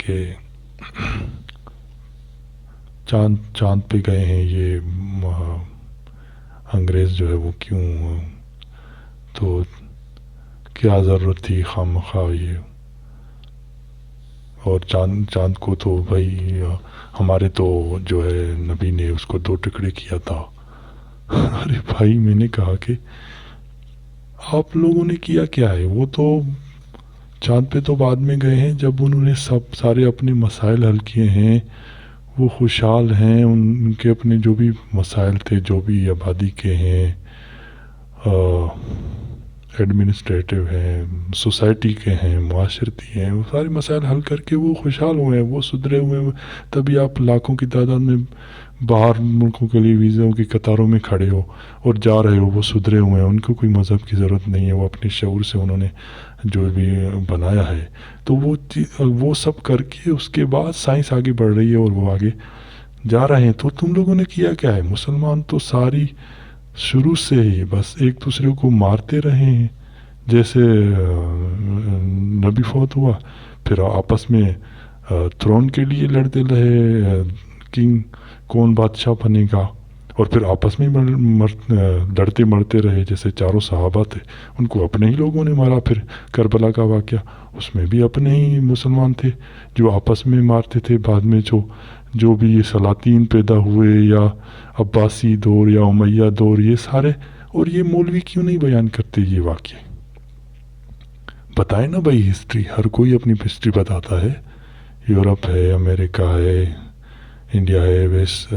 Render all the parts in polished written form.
کہ چاند پہ گئے ہیں یہ انگریز جو ہے وہ کیوں، تو کیا ضرورت تھی خواہ یہ، اور چاند کو تو بھائی ہمارے تو جو ہے نبی نے اس کو 2 ٹکڑے کیا تھا۔ ارے بھائی میں نے کہا کہ آپ لوگوں نے کیا کیا ہے؟ وہ تو چاند پہ تو بعد میں گئے ہیں، جب انہوں نے سارے اپنے مسائل حل کیے ہیں، وہ خوشحال ہیں، ان کے اپنے جو بھی مسائل تھے، جو بھی آبادی کے ہیں، ایڈمنسٹریٹو ہیں، سوسائٹی کے ہیں، معاشرتی ہیں، وہ سارے مسائل حل کر کے وہ خوشحال ہوئے ہیں، وہ سدھرے ہوئے ہیں۔ تبھی آپ لاکھوں کی تعداد میں باہر ملکوں کے لیے ویزوں کی قطاروں میں کھڑے ہو اور جا رہے ہو، وہ سدھرے ہوئے ہیں، ان کو کوئی مذہب کی ضرورت نہیں ہے، وہ اپنے شعور سے انہوں نے جو بھی بنایا ہے۔ تو وہ سب کر کے اس کے بعد سائنس آگے بڑھ رہی ہے اور وہ آگے جا رہے ہیں۔ تو تم لوگوں نے کیا کیا ہے؟ مسلمان تو ساری شروع سے ہی بس ایک دوسرے کو مارتے رہے ہیں، جیسے نبی فوت ہوا پھر آپس میں تھرون کے لیے لڑتے رہے، کنگ کون بادشاہ بنے گا، اور پھر آپس میں لڑتے مرتے رہے، جیسے 4 صحابہ تھے، ان کو اپنے ہی لوگوں نے مارا۔ پھر کربلا کا واقعہ، اس میں بھی اپنے ہی مسلمان تھے جو آپس میں مارتے تھے۔ بعد میں جو بھی یہ سلاطین پیدا ہوئے، یا عباسی دور یا امیہ دور، یہ سارے، اور یہ مولوی کیوں نہیں بیان کرتے یہ واقعے؟ بتائیں نا بھائی، ہسٹری ہر کوئی اپنی ہسٹری بتاتا ہے، یورپ ہے، امریکہ ہے، انڈیا ہے، ویسٹ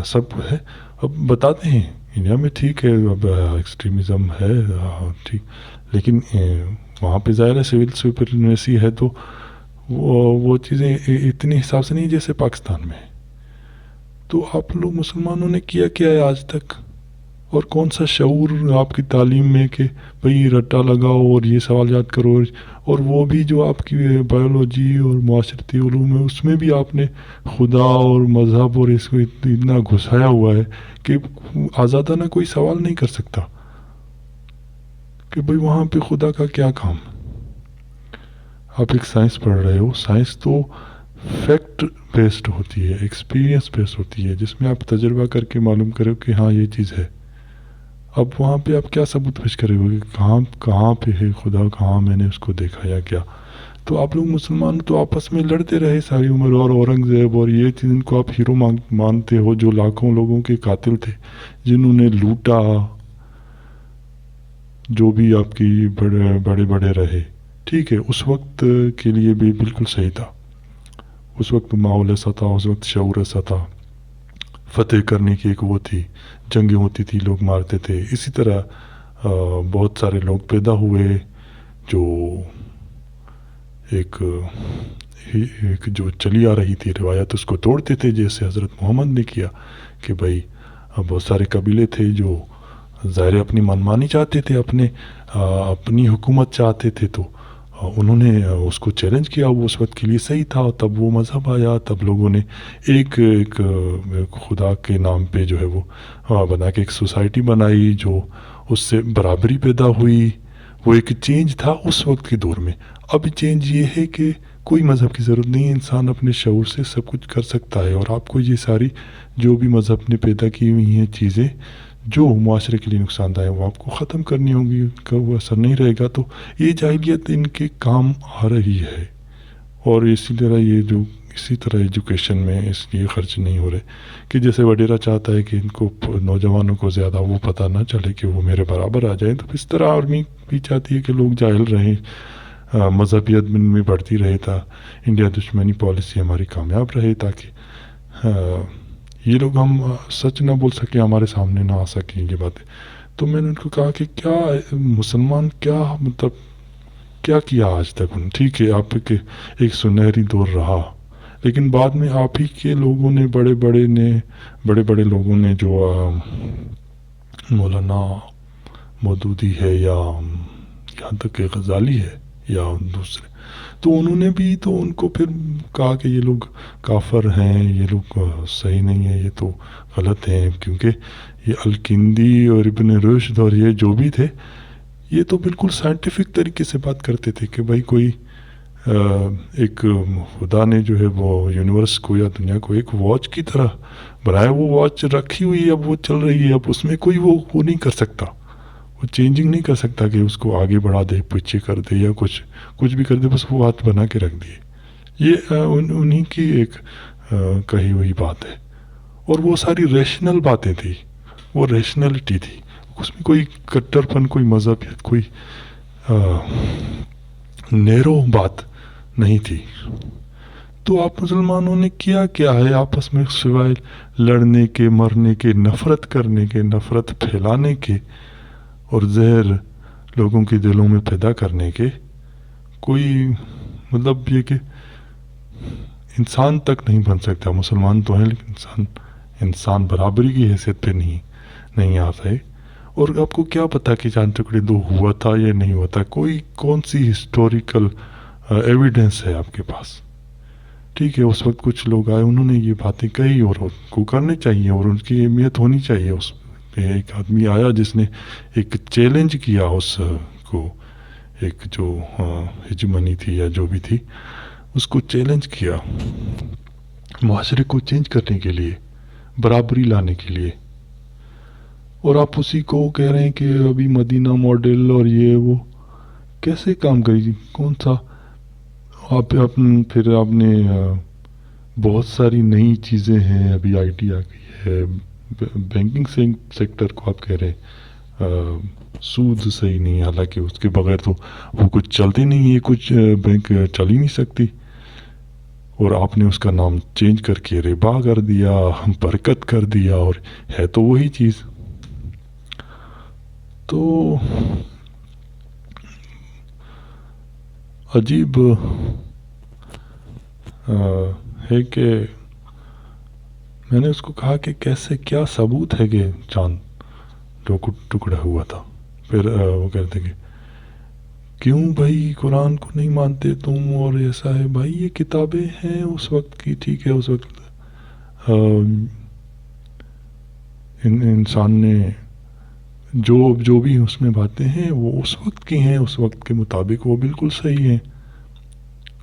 سب ہے، اب بتاتے ہیں۔ انڈیا میں ٹھیک ہے اب ایکسٹریمزم ہے ٹھیک، لیکن وہاں پہ ظاہر ہے سول سپریمیسی ہے، تو وہ چیزیں اتنے حساب سے نہیں جیسے پاکستان میں۔ تو آپ لوگ مسلمانوں نے کیا کیا ہے آج تک؟ اور کون سا شعور آپ کی تعلیم میں کہ بھئی رٹا لگاؤ اور یہ سوالات کرو، اور وہ بھی جو آپ کی بایولوجی اور معاشرتی علوم ہے، اس میں بھی آپ نے خدا اور مذہب اور اس کو اتنا گھسایا ہوا ہے کہ آزادانہ کوئی سوال نہیں کر سکتا کہ بھئی وہاں پہ خدا کا کیا کام۔ آپ ایک سائنس پڑھ رہے ہو، سائنس تو فیکٹ بیسڈ ہوتی ہے، ایکسپیرینس بیسڈ ہوتی ہے، جس میں آپ تجربہ کر کے معلوم کرو کہ ہاں یہ چیز ہے۔ اب وہاں پہ آپ کیا ثبوت پیش کرے ہو کہ کہاں پہ ہے خدا، کہاں میں نے اس کو دیکھا یا کیا؟ تو آپ لوگ مسلمان تو آپس میں لڑتے رہے ساری عمر، اور اورنگزیب اور یہ چیز ان کو آپ ہیرو مانتے ہو، جو لاکھوں لوگوں کے قاتل تھے، جنہوں نے لوٹا، جو بھی آپ کی بڑے رہے، ٹھیک ہے، اس وقت کے لیے بھی بالکل صحیح تھا، اس وقت ماحول ایسا تھا، اس وقت شعور ایسا تھا، فتح کرنے کی ایک وہ تھی، جنگیں ہوتی تھی، لوگ مارتے تھے۔ اسی طرح بہت سارے لوگ پیدا ہوئے جو ایک جو چلی آ رہی تھی روایت، اس کو توڑتے تھے، جیسے حضرت محمد نے کیا کہ بھائی بہت سارے قبیلے تھے جو ظاہر اپنی منمانی چاہتے تھے، اپنی حکومت چاہتے تھے، تو انہوں نے اس کو چیلنج کیا، وہ اس وقت کے لیے صحیح تھا، تب وہ مذہب آیا، تب لوگوں نے ایک خدا کے نام پہ جو ہے وہ بنا کے ایک سوسائٹی بنائی، جو اس سے برابری پیدا ہوئی۔ وہ ایک چینج تھا اس وقت کے دور میں۔ اب چینج یہ ہے کہ کوئی مذہب کی ضرورت نہیں ہے، انسان اپنے شعور سے سب کچھ کر سکتا ہے، اور آپ کو یہ ساری جو بھی مذہب نے پیدا کی ہوئی ہیں چیزیں جو معاشرے کے لیے نقصان دہ ہیں، وہ آپ کو ختم کرنی ہوں گی، ان کا وہ اثر نہیں رہے گا۔ تو یہ جاہلیت ان کے کام آ رہی ہے، اور اسی طرح ایجوکیشن میں اس لیے خرچ نہیں ہو رہے کہ جیسے وڈیرا چاہتا ہے کہ ان کو نوجوانوں کو زیادہ وہ پتہ نہ چلے کہ وہ میرے برابر آ جائیں، تو اس طرح آرمی بھی چاہتی ہے کہ لوگ جاہل رہیں، مذہبیت میں بڑھتی رہے، تا انڈیا دشمنی پالیسی ہماری کامیاب رہے، تاکہ یہ لوگ ہم سچ نہ بول سکیں، ہمارے سامنے نہ آ سکیں یہ باتیں۔ تو میں نے ان کو کہا کہ کیا مسلمان کیا مطلب کیا کیا آج تک؟ ٹھیک ہے آپ کے ایک سنہری دور رہا، لیکن بعد میں آپ ہی کے لوگوں نے بڑے بڑے لوگوں نے، جو مولانا مودودی ہے، یا یہاں تک کہ غزالی ہے، یا دوسرے، تو انہوں نے بھی تو ان کو پھر کہا کہ یہ لوگ کافر ہیں، یہ لوگ صحیح نہیں ہیں، یہ تو غلط ہیں، کیونکہ یہ الکندی اور ابن رشد اور یہ جو بھی تھے، یہ تو بالکل سائنٹیفک طریقے سے بات کرتے تھے کہ بھائی کوئی ایک خدا نے جو ہے وہ یونیورس کو یا دنیا کو ایک واچ کی طرح بنایا. وہ واچ رکھی ہوئی ہے, اب وہ چل رہی ہے, اب اس میں کوئی وہ نہیں کر سکتا, وہ چینجنگ نہیں کر سکتا کہ اس کو آگے بڑھا دے, پیچھے کر دے یا کچھ بھی کر دے, بس وہ ہاتھ بنا کے رکھ دیے. یہ انہی کی ایک کہی ہوئی بات ہے. اور وہ ساری ریشنل باتیں تھی, وہ ریشنلٹی تھی, اس میں کوئی کٹر پن, کوئی مذہبیت, کوئی نیرو بات نہیں تھی. تو آپ مسلمانوں نے کیا ہے آپس میں سوائے لڑنے کے, مرنے کے, نفرت کرنے کے, نفرت پھیلانے کے اور زہر لوگوں کے دلوں میں پیدا کرنے کے, کوئی مطلب یہ کہ انسان تک نہیں بن سکتا. مسلمان تو ہیں لیکن انسان برابری کی حیثیت پہ نہیں آتا ہے. اور آپ کو کیا پتا کہ چاند ٹکڑے 2 ہوا تھا یا نہیں ہوا تھا؟ کون سی ہسٹوریکل ایویڈنس ہے آپ کے پاس؟ ٹھیک ہے, اس وقت کچھ لوگ آئے, انہوں نے یہ باتیں کہی اور ان کو کرنے چاہیے اور ان کی اہمیت ہونی چاہیے. اس پہ ایک آدمی آیا جس نے ایک چیلنج کیا اس کو, ایک جو ہجمنی تھی یا جو بھی تھی, اس کو چیلنج کیا معاشرے کو چینج کرنے کے لیے, برابری لانے کے لیے. اور آپ اسی کو کہہ رہے ہیں کہ ابھی مدینہ ماڈل اور یہ وہ کیسے کام کرے گی؟ کون سا پھر آپ نے بہت ساری نئی چیزیں ہیں, ابھی آئی ٹی آ گئی ہے, بینکنگ سیکٹر کو آپ کہہ رہے ہیں سود صحیح نہیں, حالانکہ اس کے بغیر تو وہ کچھ چلتی نہیں ہے, کچھ بینک چل ہی نہیں سکتی. اور آپ نے اس کا نام چینج کر کے ربا کر دیا, برکت کر دیا, اور ہے تو وہی چیز. تو عجیب ہے کہ میں نے اس کو کہا کہ کیسے, کیا ثبوت ہے کہ چاند ٹکڑا ہوا تھا؟ پھر وہ کہتے کہ کیوں بھائی قرآن کو نہیں مانتے تم, اور ایسا ہے. بھائی یہ کتابیں ہیں اس وقت کی, ٹھیک ہے, اس وقت انسان نے جو بھی اس میں باتیں ہیں وہ اس وقت کی ہیں, اس وقت کے مطابق وہ بالکل صحیح ہیں.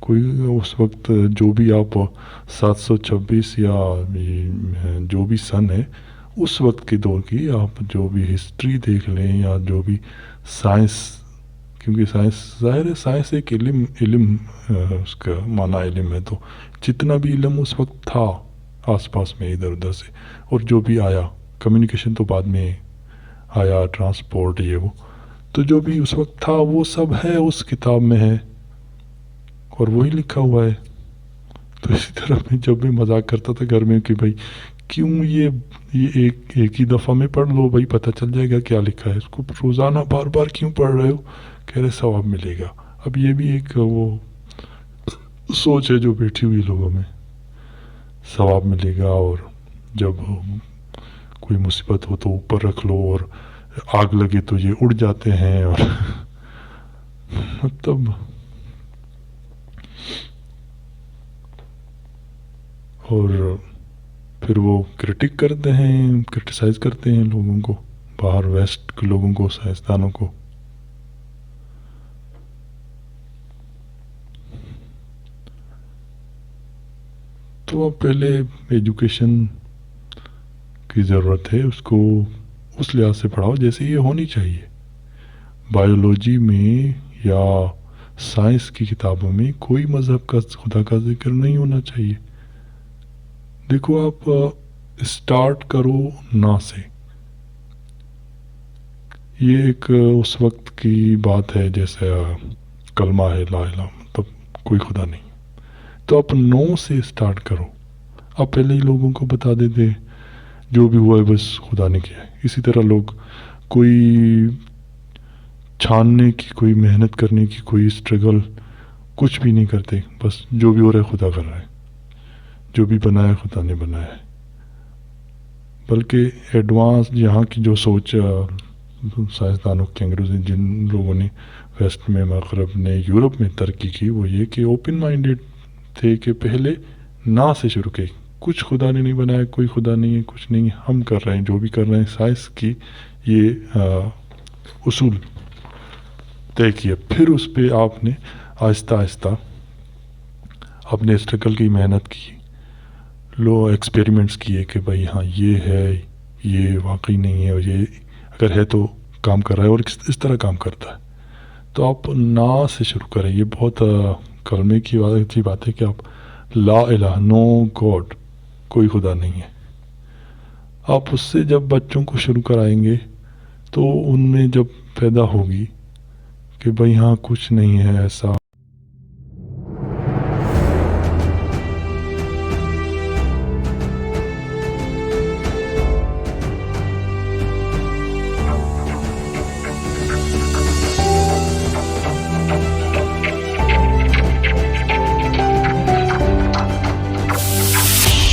کوئی اس وقت جو بھی آپ 726 یا جو بھی سن ہے اس وقت کے دور کی, آپ جو بھی ہسٹری دیکھ لیں یا جو بھی سائنس, کیونکہ سائنس ظاہر ہے, سائنس ایک علم اس کا معنی علم ہے, تو جتنا بھی علم اس وقت تھا آس پاس میں ادھر ادھر سے, اور جو بھی آیا, کمیونیکیشن تو بعد میں آیا, ٹرانسپورٹ یہ وہ, تو جو بھی اس وقت تھا وہ سب ہے اس کتاب میں ہے اور وہی لکھا ہوا ہے. تو اسی طرح میں جب بھی مذاق کرتا تھا گھر میں کہ بھائی کیوں یہ ایک ہی دفعہ میں پڑھ لو بھائی, پتہ چل جائے گا کیا لکھا ہے, اس کو روزانہ بار بار کیوں پڑھ رہے ہو؟ کہہ رہے ثواب ملے گا. اب یہ بھی ایک وہ سوچ ہے جو بیٹھی ہوئی لوگوں میں, ثواب ملے گا, اور جب کوئی مصیبت ہو تو اوپر رکھ لو, اور آگ لگے تو یہ اڑ جاتے ہیں, اور مطلب اور پھر وہ کرٹک کرتے ہیں, کرٹیسائز کرتے ہیں لوگوں کو, باہر ویسٹ کے لوگوں کو, سائنسدانوں کو. تو اب پہلے ایجوکیشن کی ضرورت ہے, اس کو اس لحاظ سے پڑھاؤ جیسے یہ ہونی چاہیے. بایولوجی میں یا سائنس کی کتابوں میں کوئی مذہب کا, خدا کا ذکر نہیں ہونا چاہیے. دیکھو آپ اسٹارٹ کرو نا سے, یہ ایک اس وقت کی بات ہے جیسے کلمہ ہے لا الہ, مطلب کوئی خدا نہیں, تو آپ 9 سے اسٹارٹ کرو. آپ پہلے ہی لوگوں کو بتا دیتے جو بھی ہوا ہے بس خدا نے کیا ہے. اسی طرح لوگ کوئی چھاننے کی, کوئی محنت کرنے کی, کوئی اسٹرگل کچھ بھی نہیں کرتے, بس جو بھی ہو رہا ہے خدا کر رہا ہے, جو بھی بنایا خدا نے بنایا ہے. بلکہ ایڈوانس یہاں کی جو سوچ سائنسدانوں کے, انگریزی جن لوگوں نے ویسٹ میں, مغرب نے, یورپ میں ترقی کی, وہ یہ کہ اوپن مائنڈیڈ تھے کہ پہلے نا سے شروع کے, کچھ خدا نے نہیں بنایا, کوئی خدا نہیں ہے, کچھ نہیں, ہم کر رہے ہیں جو بھی کر رہے ہیں. سائنس کی یہ اصول طے کیا, پھر اس پہ آپ نے آہستہ آہستہ آپ نے اسٹرگل کی، محنت کی، لو ایکسپیریمنٹس کیے کہ بھائی ہاں یہ ہے، یہ واقعی نہیں ہے، اور یہ اگر ہے تو کام کر رہا ہے اور اس طرح کام کرتا ہے، تو آپ نا سے شروع کریں. یہ بہت کلمے کی اچھی بات ہے کہ آپ لا الہ، نو گاڈ، کوئی خدا نہیں ہے. آپ اس سے جب بچوں کو شروع کرائیں گے تو ان میں جب پیدا ہوگی کہ بھائی ہاں کچھ نہیں ہے ایسا